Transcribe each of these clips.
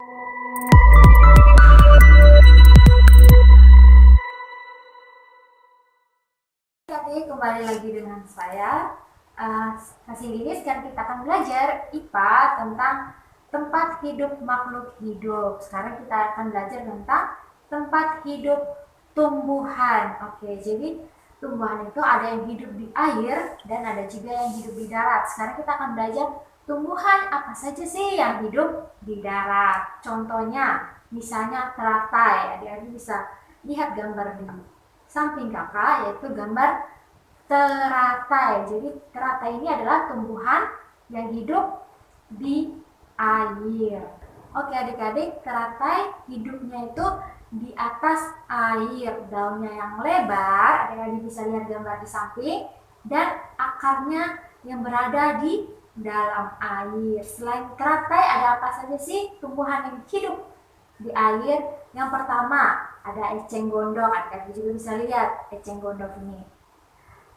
Oke, kembali lagi dengan saya Hasil ini sekarang kita akan belajar IPA tentang tempat hidup makhluk hidup. Sekarang kita akan belajar tentang tempat hidup tumbuhan. Oke, jadi tumbuhan itu ada yang hidup di air dan ada juga yang hidup di darat. Sekarang kita akan belajar tumbuhan apa saja sih yang hidup di darat. Contohnya, misalnya teratai. Adik-adik bisa lihat gambar di samping kakak, yaitu gambar teratai. Jadi teratai ini adalah tumbuhan yang hidup di air. Oke adik-adik, teratai hidupnya itu di atas air. Daunnya yang lebar, adik-adik bisa lihat gambar di samping, dan akarnya yang berada di dalam air. Selain teratai, ada apa saja sih tumbuhan yang hidup di air? Yang pertama ada eceng gondok, adik-adik juga bisa lihat eceng gondok ini.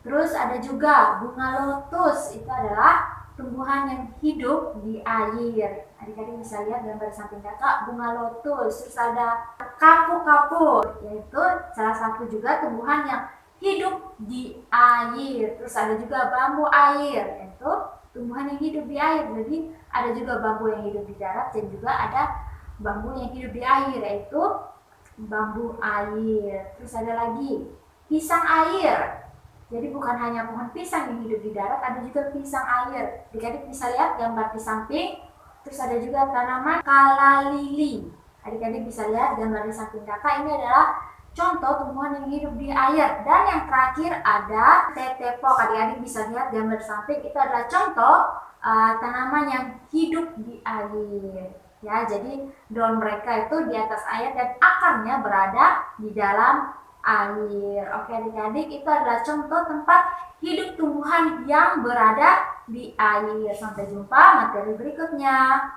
Terus ada juga bunga lotus, itu adalah tumbuhan yang hidup di air. Adik-adik bisa lihat gambar samping kakak bunga lotus. Terus ada kapu-kapu, yaitu salah satu juga tumbuhan yang hidup di air. Terus ada juga bambu air, yaitu tumbuhan yang hidup di air. Jadi ada juga bambu yang hidup di darat dan juga ada bambu yang hidup di air, yaitu bambu air. Terus ada lagi pisang air. Jadi bukan hanya pohon pisang yang hidup di darat, ada juga pisang air. Adik-adik bisa lihat gambar di samping. Terus ada juga tanaman kala lili. Adik-adik bisa lihat gambar di samping kakak. Ini adalah contoh tumbuhan yang hidup di air. Dan yang terakhir ada tetepok. Adik-adik bisa lihat gambar di samping. Itu adalah contoh tanaman yang hidup di air. Ya, jadi daun mereka itu di atas air dan akarnya berada di dalam air. Oke adik-adik, itu adalah contoh tempat hidup tumbuhan yang berada di air. Sampai jumpa materi berikutnya.